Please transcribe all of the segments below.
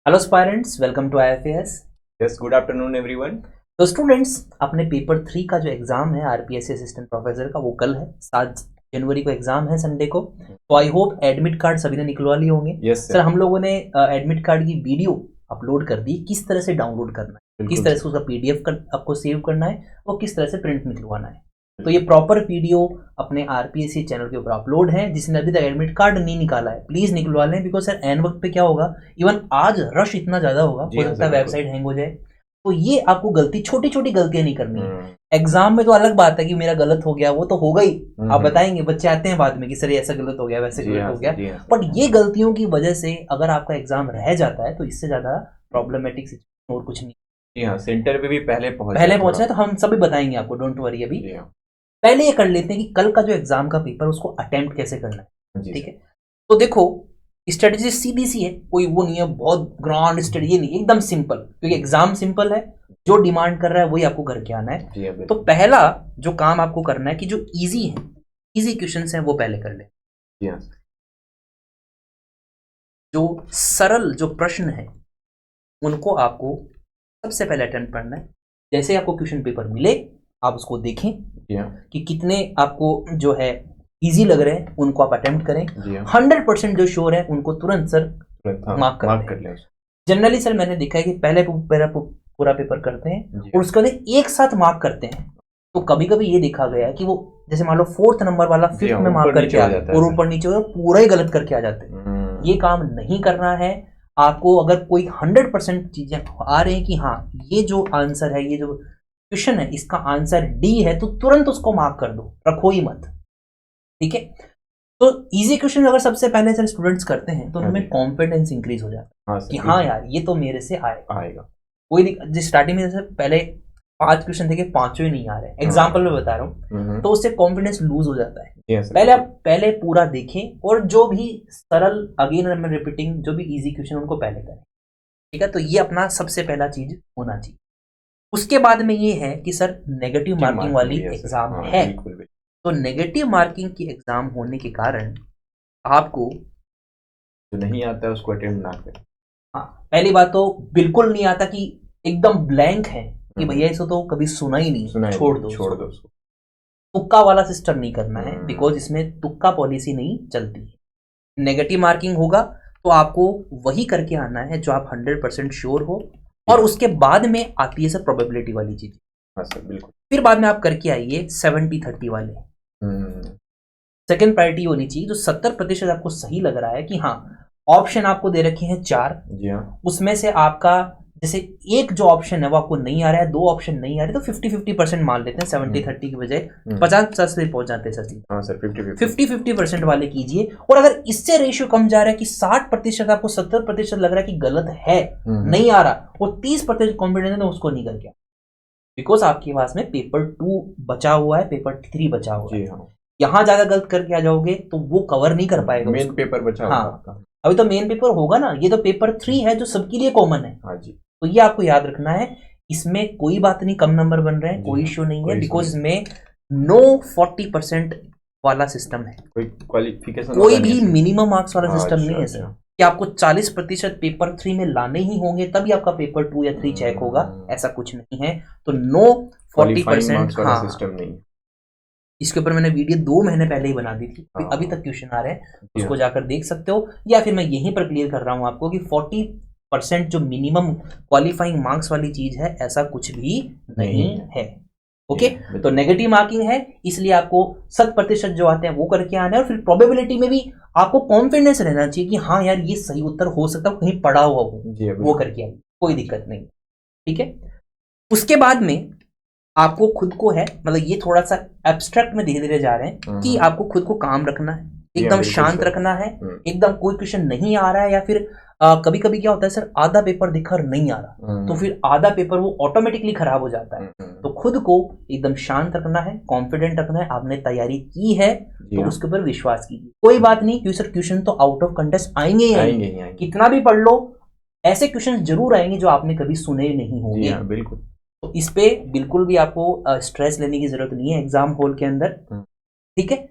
Hello aspirants, welcome to IFAS। Yes, good afternoon everyone. तो students, अपने paper 3 का जो एग्जाम है आरपीएससी असिस्टेंट प्रोफेसर का, वो कल है 7 जनवरी को एग्जाम है, संडे को। तो आई होप एडमिट कार्ड सभी ने निकलवा लिए होंगे। यस सर, हम लोगों ने एडमिट कार्ड की वीडियो अपलोड कर दी, किस तरह से डाउनलोड करना है, किस तरह से उसका PDF आपको सेव करना है और किस तरह से प्रिंट निकलवाना है। तो ये प्रॉपर वीडियो अपने आरपीएससी चैनल के ऊपर अपलोड है। जिसने अभी तक एडमिट कार्ड नहीं निकाला है प्लीज निकलवा लें, बिकॉज सर एन वक्त पे क्या होगा, इवन आज रश इतना ज्यादा होगा, हो सकता है वेबसाइट हैंग हो जाए। तो ये आपको गलती, छोटी छोटी गलतियां नहीं करनी है। एग्जाम में तो अलग बात है कि मेरा गलत हो गया, वो तो होगा ही, आप बताएंगे, बच्चे आते हैं बाद में कि सर ऐसा गलत हो गया, वैसे गलत हो गया। बट ये गलतियों की वजह से अगर आपका एग्जाम रह जाता है तो इससे ज्यादा प्रॉब्लमेटिक सिचुएशन और कुछ नहीं। जी हाँ, सेंटर पे भी पहले पहुंचना है, तो हम सभी बताएंगे आपको, डोंट वरी। अभी हाँ। पहले ये कर लेते हैं कि कल का जो एग्जाम का पेपर उसको अटेम्प्ट कैसे करना है। ठीक है, तो देखो स्ट्रेटेजी सीधी सी है, कोई वो नहीं है बहुत ग्रांड स्ट्रेटेजी, नहीं, एकदम सिंपल, क्योंकि एग्जाम सिंपल है, जो डिमांड कर रहा है वही आपको करके आना है। तो पहला जो काम आपको करना है कि जो इजी है, इजी क्वेश्चंस हैं वो पहले कर ले। जो सरल जो प्रश्न है उनको आपको सबसे पहले अटेम्प्ट करना है। जैसे आपको क्वेश्चन पेपर मिले आप उसको देखें कि कितने आपको जो है इजी लग रहे हैं, उनको आप अटेम्प्ट करें। 100% जो श्योर है उनको तुरंत सर मार्क कर लें। जनरली सर मैंने देखा है कि पहले पूरा पेपर करते हैं और उसके बाद एक साथ मार्क करते हैं। तो कभी कभी ये देखा गया है कि वो जैसे मान लो 4th नंबर वाला 5th में मार्क करके आ जाता है और ऊपर नीचे पूरा ही गलत करके आ जाते हैं। ये काम नहीं करना है आपको। अगर कोई 100% चीजें आ रही हैं कि हाँ ये जो आंसर है, ये जो क्वेश्चन है, इसका आंसर डी है, तो तुरंत उसको मार्क कर दो, रखो ही मत। ठीक है, तो इजी क्वेश्चन अगर सबसे पहले सर स्टूडेंट्स करते हैं तो उनमें कॉन्फिडेंस इंक्रीज हो जाता है कि हाँ यार ये तो मेरे से आएगा। कोई जिस स्टार्टिंग में जैसे पहले 5 क्वेश्चन थे कि 5 ही नहीं आ रहे, एग्जाम्पल में बता रहा हूँ, तो उससे कॉन्फिडेंस लूज हो जाता है। पहले पूरा देखें और जो भी सरल, अगेन आई एम रिपीटिंग, जो भी इजी क्वेश्चन उनको पहले करें। ठीक है, तो ये अपना सबसे पहला चीज होना चाहिए। उसके बाद में ये है कि सर नेगेटिव मार्किंग वाली एग्जाम है, तो नेगेटिव मार्किंग की एग्जाम होने के कारण आपको जो नहीं आता है उसको अटेम्प्ट ना करें। हाँ, पहली बात तो बिल्कुल नहीं आता कि एकदम ब्लैंक है कि भैया इसे तो कभी सुना ही नहीं, छोड़ दो उसको। तुक्का वाला सिस्टम नहीं करना है, बिकॉज इसमें तुक्का पॉलिसी नहीं चलती है। नेगेटिव मार्किंग होगा तो आपको वही करके आना है जो आप 100% श्योर हो, और उसके बाद में आती है सर प्रोबेबिलिटी वाली चीज। हाँ सर, बिल्कुल। फिर बाद में आप करके आइए 70-30 वाले। सेकेंड प्रायोरिटी होनी चाहिए जो 70% आपको सही लग रहा है कि हाँ ऑप्शन आपको दे रखे हैं 4, उसमें से आपका जैसे एक जो ऑप्शन है वो आपको नहीं आ रहा है, 2 ऑप्शन नहीं आ रहे, तो 50-50% मान लेते हैं, 70-30 की बजाय 50-50 से पहुंच जाते हैं सर। हाँ सर, 50-50% वाले कीजिए। और अगर इससे रेशियो कम जा रहा है कि 60% आपको 70% लग रहा है कि गलत है, नहीं आ रहा, और 30% कॉन्फिडेंस है, तो उसको नहीं करके, बिकॉज आपके पास में पेपर 2 बचा हुआ है, पेपर 3 बचा हुआ है। यहाँ ज्यादा गलत करके आ जाओगे तो वो कवर नहीं कर पाएगा, मेन पेपर बचा हुआ है। अभी तो मेन पेपर होगा ना, ये तो पेपर 3 है जो सबके लिए कॉमन है। हाँ जी, तो ये आपको याद रखना है। इसमें कोई बात नहीं, कम नंबर बन रहे हैं, कोई इश्यू नहीं है, बिकॉज इसमें नो 40% वाला सिस्टम है, कोई क्वालिफिकेशन, कोई भी मिनिमम मार्क्स वाला सिस्टम नहीं है सर कि आपको 40% पेपर 3 में लाने ही होंगे तभी आपका पेपर 2 या 3 चेक होगा, ऐसा कुछ नहीं है। तो नो 40% वाला सिस्टम नहीं। इसके ऊपर मैंने वीडियो 2 महीने पहले ही बना दी थी, अभी तक क्वेश्चन आ रहे हैं, उसको जाकर देख सकते हो, या फिर मैं यहीं पर क्लियर कर रहा हूं आपको कि 40% जो मिनिमम क्वालिफाइंग मार्क्स वाली चीज है, ऐसा कुछ भी नहीं है। ओके, तो नेगेटिव मार्किंग है, इसलिए आपको 100% जो आते हैं वो करके आना है, और फिर प्रोबेबिलिटी में भी आपको कॉन्फिडेंस रहना चाहिए कि हाँ यार ये सही उत्तर हो सकता है, कहीं पड़ा हुआ हो, वो करके आइए, कोई दिक्कत नहीं। ठीक है, उसके बाद में आपको खुद को है, मतलब ये थोड़ा सा एब्स्ट्रैक्ट में धीरे धीरे जा रहे हैं कि आपको खुद को काम रखना है, एकदम शांत रखना है, एकदम कोई क्वेश्चन नहीं आ रहा है, या फिर कभी कभी क्या होता है सर, आधा पेपर दिखकर नहीं आ रहा, तो फिर आधा पेपर वो ऑटोमेटिकली खराब हो जाता है। तो खुद को एकदम शांत रखना है, कॉन्फिडेंट रखना है, आपने तैयारी की है तो उसके ऊपर विश्वास कीजिए। कोई बात नहीं, क्योंकि सर क्वेश्चन तो आउट ऑफ कंटेस्ट आएंगे ही आएंगे, कितना भी पढ़ लो, ऐसे क्वेश्चन जरूर आएंगे जो आपने कभी सुने नहीं होंगे। बिल्कुल, तो इस पे बिल्कुल भी आपको स्ट्रेस लेने की जरूरत नहीं है एग्जाम हॉल के अंदर। ठीक है,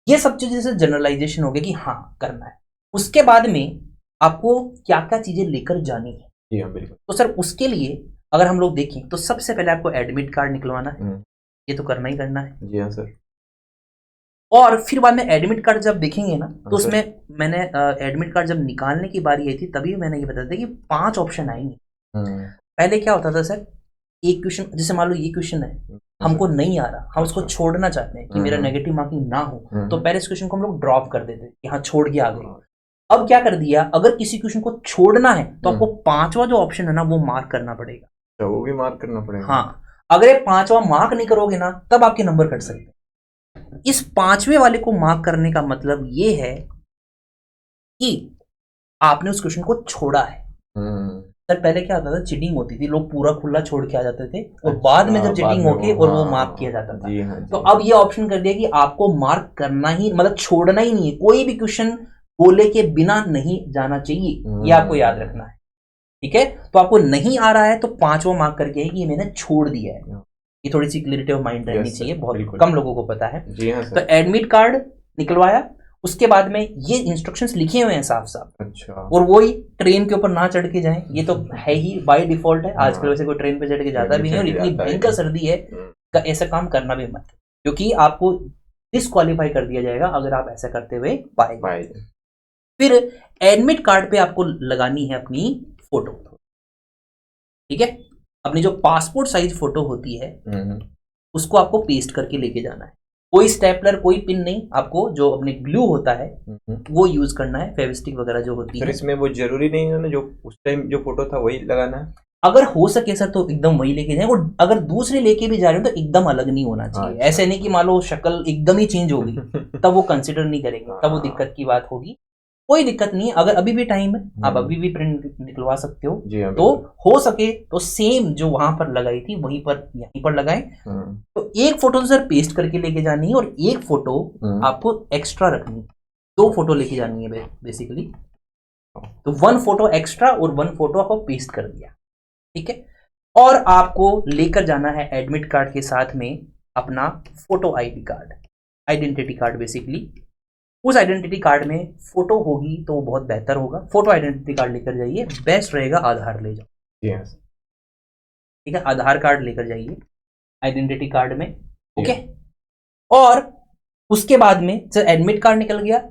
ये सब चीजें जैसे जनरलाइजेशन हो गया कि हाँ करना है। उसके बाद में आपको क्या क्या चीजें लेकर जानी है। जी हाँ बिल्कुल। तो सर उसके लिए अगर हम लोग देखें तो सबसे पहले आपको एडमिट कार्ड निकलवाना है, ये तो करना ही करना है। जी हाँ सर। और फिर बाद में एडमिट कार्ड जब देखेंगे ना तो सर। उसमें मैंने एडमिट कार्ड जब निकालने की बारी आई थी तभी मैंने ये बताया था कि 5 ऑप्शन आएंगे। पहले क्या होता था सर, एक क्वेश्चन, जैसे मान लो ये क्वेश्चन है, हमको नहीं आ रहा, हम उसको छोड़ना चाहते हैं कि मेरा नेगेटिव मार्किंग ना हो, तो पहले इस क्वेश्चन को हम लोग ड्रॉप कर देते कि हाँ छोड़ के आ गए। अब क्या कर दिया, अगर किसी क्वेश्चन को छोड़ना है तो आपको 5वां जो ऑप्शन है ना वो मार्क करना पड़ेगा। तो वो भी मार्क करना पड़ेगा। हाँ, अगर ये 5वां मार्क नहीं करोगे ना तब आपके नंबर कट सकते हैं। इस 5वें वाले को मार्क करने का मतलब ये है कि आपने उस क्वेश्चन को छोड़ा है। सर पहले क्या होता था, चीटिंग होती थी, लोग पूरा खुला छोड़ के आ जाते थे और बाद में जब चीटिंग होके और वो मार्क किया जाता था। हाँ, तो अब ये ऑप्शन कर दिया कि आपको मार्क करना ही, मतलब छोड़ना ही नहीं है, कोई भी क्वेश्चन बोले के बिना नहीं जाना चाहिए, ये आपको याद रखना है। ठीक है, तो आपको नहीं आ रहा है तो 5वां मार्क करके है कि ये मैंने छोड़ दिया है। ये थोड़ी सी क्लियरिटी ऑफ माइंड रहनी चाहिए, बहुत कम लोगों को पता है। जी हाँ तो एडमिट कार्ड निकलवाया, उसके बाद में ये इंस्ट्रक्शंस लिखे हुए हैं साफ साफ। अच्छा। और वही ट्रेन के ऊपर ना चढ़ के जाएं, ये तो है ही बाय डिफॉल्ट है। आजकल वैसे कोई ट्रेन पे चढ़ के जाता भी नहीं, और इतनी भयंकर सर्दी है का ऐसा काम करना भी मत, क्योंकि आपको डिस्क्वालीफाई कर दिया जाएगा अगर आप ऐसा करते हुए पाए। फिर एडमिट कार्ड पे आपको लगानी है अपनी फोटो। ठीक है, अपनी जो पासपोर्ट साइज फोटो होती है उसको आपको पेस्ट करके लेके जाना है। कोई स्टेपलर कोई पिन नहीं, आपको जो अपने ग्लू होता है वो यूज करना है, फेविस्टिक वगैरह जो होती है। इसमें वो जरूरी नहीं है ना, जो उस टाइम जो फोटो था वही लगाना है? अगर हो सके सर तो एकदम वही लेके जाए, और अगर दूसरी लेके भी जा रहे हो तो एकदम अलग नहीं होना चाहिए। अच्छा। ऐसे नहीं कि मान लो शक्ल एकदम ही चेंज होगी तब वो कंसिडर नहीं करेंगे, तब वो दिक्कत की बात होगी। कोई दिक्कत नहीं है, अगर अभी भी टाइम है आप अभी भी प्रिंट निकलवा सकते हो। तो हो सके तो सेम जो वहां पर लगाई थी वहीं पर यहीं पर लगाएं। तो एक फोटो सर पेस्ट करके लेके जानी है और एक फोटो आपको एक्स्ट्रा रखनी है। 2 फोटो लेके जानी है बेसिकली। तो 1 फोटो एक्स्ट्रा और 1 फोटो आपको पेस्ट कर दिया। ठीक है, और आपको लेकर जाना है एडमिट कार्ड के साथ में अपना photo ID card, identity card basically. उस आइडेंटिटी कार्ड में फोटो होगी तो बहुत बेहतर होगा। फोटो आइडेंटिटी कार्ड लेकर जाइए, बेस्ट रहेगा आधार ले जाओ। yes. ठीक है, आधार कार्ड लेकर जाइए आइडेंटिटी कार्ड में। ओके, और उसके बाद में सर एडमिट कार्ड निकल गया,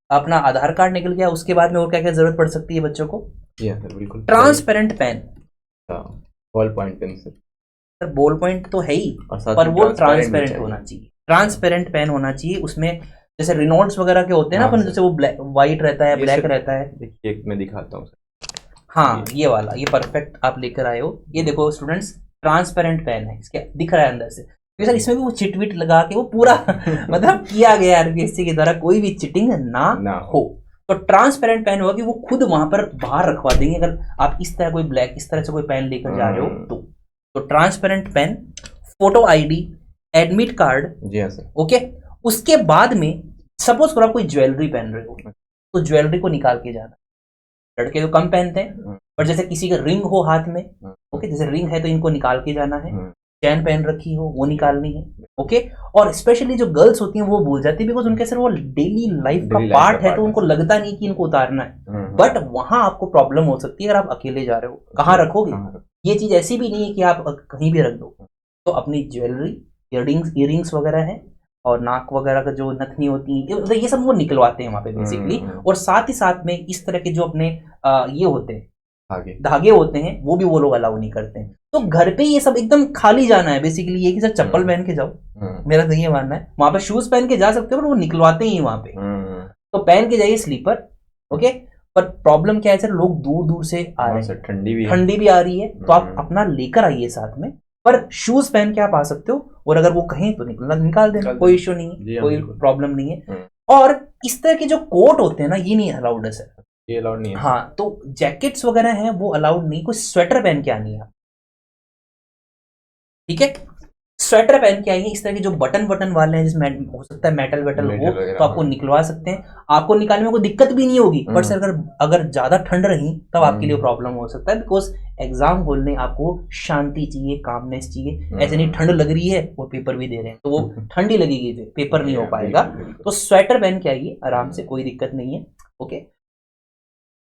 अपना आधार कार्ड निकल गया, उसके बाद में और क्या क्या जरूरत पड़ सकती है बच्चों को? बिल्कुल, transparent pen, ball point pen. Sir ball point तो है ही, पर वो ट्रांसपेरेंट होना चाहिए। ट्रांसपेरेंट पेन होना चाहिए, उसमें जैसे रिनोल्ड्स वगैरह के होते हैं ना अपन, जैसे वो व्हाइट रहता है, ब्लैक रहता है। देखिए मैं दिखाता हूँ। हाँ ये वाला, ये परफेक्ट आप लेकर आए हो। ये देखो स्टूडेंट्स, ट्रांसपेरेंट पेन है, इसके दिख रहा है अंदर से। सर इसमें भी वो चिटविट लगा के वो पूरा मतलब किया गया आरबीएससी के द्वारा, कोई भी चिटिंग ना हो। तो ट्रांसपेरेंट पेन होगा कि वो खुद वहां पर बाहर रखवा देंगे अगर आप इस तरह कोई ब्लैक, इस तरह से कोई पेन लेकर जा रहे हो तो transparent pen, photo ID, admit card. जी हाँ सर। ओके, उसके बाद में सपोज करो आप कोई ज्वेलरी पहन रहे हो तो ज्वेलरी को निकाल के जाना। लड़के तो कम पहनते हैं, पर जैसे किसी का रिंग हो हाथ में, ओके, जैसे रिंग है तो इनको निकाल के जाना है। चैन पहन रखी हो वो निकालनी है। ओके, और स्पेशली जो गर्ल्स होती हैं वो भूल जाती है, बिकॉज उनके सर वो डेली लाइफ का पार्ट है, तो उनको लगता नहीं कि इनको उतारना है। बट वहां आपको प्रॉब्लम हो सकती है अगर आप अकेले जा रहे हो, कहाँ रखोगे? ये चीज ऐसी भी नहीं है कि आप कहीं भी रख दो। तो अपनी ज्वेलरी, इयरिंग्स वगैरह है, और नाक वगैरह का जो नथनी होती है, ये सब वो निकलवाते हैं वहां पे बेसिकली। और साथ ही साथ में इस तरह के जो अपने ये होते हैं धागे होते हैं, वो भी वो लोग अलाउ नहीं करते हैं। तो घर पे ये सब एकदम खाली जाना है बेसिकली, ये कि सर चप्पल पहन के जाओ, मेरा तो ये मानना है। वहां पे शूज पहन के जा सकते हो, पर वो निकलवाते ही वहां पे। तो पहन के जाइए स्लीपर। ओके, पर प्रॉब्लम क्या है सर, लोग दूर दूर से आ रहे हैं, ठंडी भी आ रही है, तो आप अपना लेकर आइए साथ में। पर शूज पहन के आप आ सकते हो, और अगर वो कहें तो निकाल देना, कोई इश्यू नहीं है, कोई प्रॉब्लम नहीं है। और इस तरह के जो कोट होते हैं ना, ये नहीं अलाउड है सर, ये अलाउड नहीं है। हाँ, तो जैकेट्स वगैरह हैं वो अलाउड नहीं, कोई स्वेटर पहन के आनी है। ठीक है, स्वेटर पहन के आइए। इस तरह के जो बटन वाले हैं, जिसमें हो सकता है मेटल हो, तो आपको निकलवा सकते हैं। आपको निकालने में कोई दिक्कत भी नहीं होगी, बट सर अगर ज्यादा ठंड रही तब आपके लिए प्रॉब्लम हो सकता है, बिकॉज एग्जाम हॉल में आपको शांति चाहिए, कामनेस चाहिए। ऐसे नहीं ठंड लग रही है वो पेपर भी दे रहे हैं, तो वो ठंडी लगेगी, पेपर नहीं हो पाएगा। तो स्वेटर पहन के आइए आराम से, कोई दिक्कत नहीं है। ओके,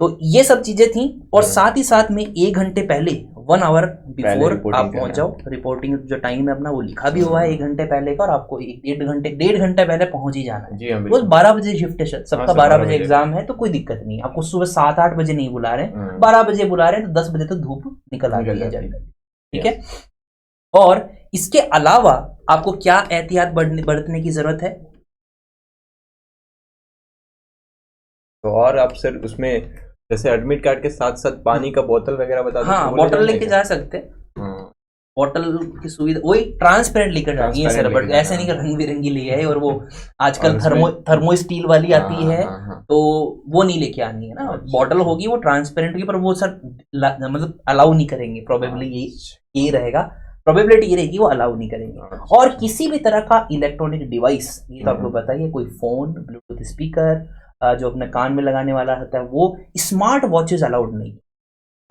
तो ये सब चीजें थी। और साथ ही साथ में 1 घंटे पहले 1 आवर बिफोर आप पहुंच जाओ। रिपोर्टिंग जो टाइम है अपना वो लिखा भी हुआ है 1 घंटे पहले का, और आपको 1.5 घंटे पहले पहुंच ही जाना है। वो 12 बजे शिफ्ट है, सबका 12 बजे एग्जाम है, तो कोई दिक्कत नहीं। आपको सुबह 7-8 बजे नहीं बुला रहे, 12 बजे बुला रहे हैं, तो 10 बजे तो धूप निकल आती है जनरली, ठीक है। और इसके अलावा आपको क्या एहतियात बरतने की जरूरत है? तो और आप सर उसमें जैसे एडमिट कार्ड के साथ साथ पानी का बोतल वगैरह बता दो। हाँ, बोतल लेके जा सकते हैं। बोतल की सुविधा वही ट्रांसपेरेंट लेकर जानी है सर, बट ऐसे नहीं कि रंग बिरंगी ले आए। और वो आजकल थर्मो स्टील वाली आती है, तो वो नहीं लेके आनी है ना। बोतल होगी वो ट्रांसपेरेंट की, पर वो सर मतलब अलाउ नहीं करेंगे। प्रोबेबली यही रहेगा, प्रोबेबिलिटी ये रहेगी वो अलाउ नहीं करेंगे। और किसी भी तरह का इलेक्ट्रॉनिक डिवाइस, ये तो आपको बताइए, कोई फोन, ब्लूटूथ स्पीकर, जो अपने कान में लगाने वाला होता है, वो स्मार्ट वॉचेज अलाउड नहीं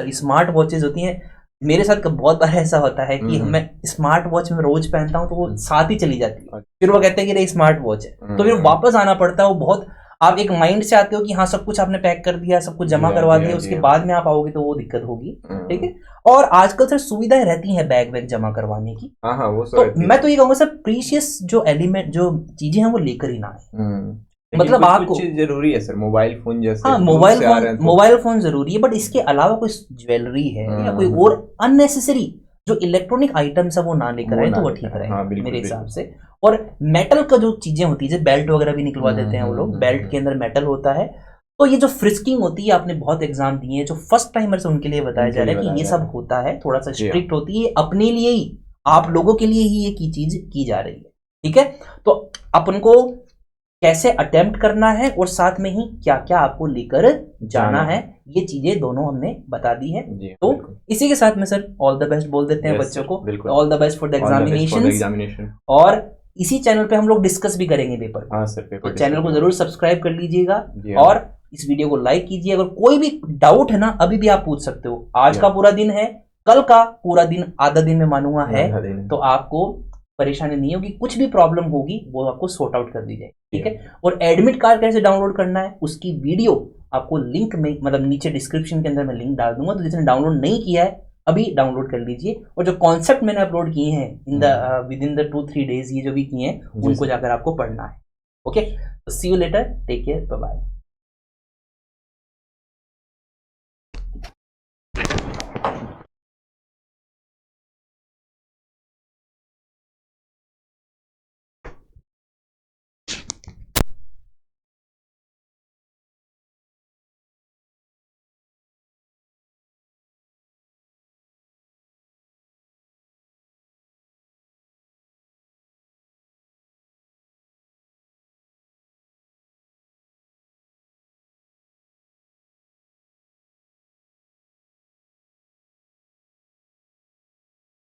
है। स्मार्ट वॉचेज होती हैं, मेरे साथ बहुत बार ऐसा होता है कि मैं स्मार्ट वॉच में रोज पहनता हूँ, तो वो साथ ही चली जाती है। फिर वो कहते हैं कि ये स्मार्ट वॉच है, तो फिर वापस आना पड़ता है। वो बहुत, आप एक माइंड से आते हो कि हाँ सब कुछ आपने पैक कर दिया, सब कुछ जमा करवा दिया, उसके बाद में आप आओगे तो वो दिक्कत होगी, ठीक है। और आजकल सर सुविधाएं रहती हैं बैग वैग जमा करवाने की। वो तो मैं तो ये कहूँगा सर, प्रीशियस जो एलिमेंट, जो चीजें हैं वो लेकर ही ना आए। मतलब आपको जरूरी है सर, मोबाइल फोन जैसे। हाँ, मोबाइल फोन जरूरी है, बट इसके अलावा कोई ज्वेलरी है या कोई और अननेसेसरी जो इलेक्ट्रॉनिक आइटम्स है वो ना लेकर आए, तो वो ठीक रहेगा मेरे हिसाब से। और मेटल का जो चीजें होती है, जैसे बेल्ट वगैरह भी निकलवा देते हैं वो लोग, बेल्ट के अंदर मेटल होता है। तो ये जो फ्रिस्किंग होती है, आपने बहुत एग्जाम दिए हैं, जो फर्स्ट टाइमर्स उनके लिए बताया जा रहा है कि ये सब होता है, थोड़ा सा स्ट्रिक्ट होती है, अपने लिए ही, आप लोगों के लिए ही ये की चीज की जा रही है, ठीक है। तो अपन को कैसे अटेम्प्ट करना है और साथ में ही क्या क्या आपको लेकर जाना है, ये चीजें दोनों हमने बता दी है। तो इसी के साथ में सर ऑल द बेस्ट बोल देते हैं बच्चों को, all the best for the examination. और इसी चैनल पे हम लोग डिस्कस भी करेंगे पेपर। हाँ सर, पेपर तो चैनल को जरूर सब्सक्राइब कर लीजिएगा और इस वीडियो को लाइक कीजिए। अगर कोई भी डाउट है ना, अभी भी आप पूछ सकते हो। आज का पूरा दिन है, कल का पूरा दिन, आधा दिन में मानूंगा है, तो आपको परेशानी नहीं होगी। कुछ भी प्रॉब्लम होगी वो आपको सॉर्ट आउट कर दी जाएगी, ठीक है। और एडमिट कार्ड कैसे डाउनलोड करना है उसकी वीडियो आपको लिंक में, मतलब नीचे डिस्क्रिप्शन के अंदर मैं लिंक डाल दूंगा, तो जिसने डाउनलोड नहीं किया है अभी डाउनलोड कर लीजिए। और जो कॉन्सेप्ट मैंने अपलोड किए हैं विद इन द 2-3 डेज, ये जो भी किए हैं उनको जाकर आपको पढ़ना है। Okay, see you later, take care, bye bye.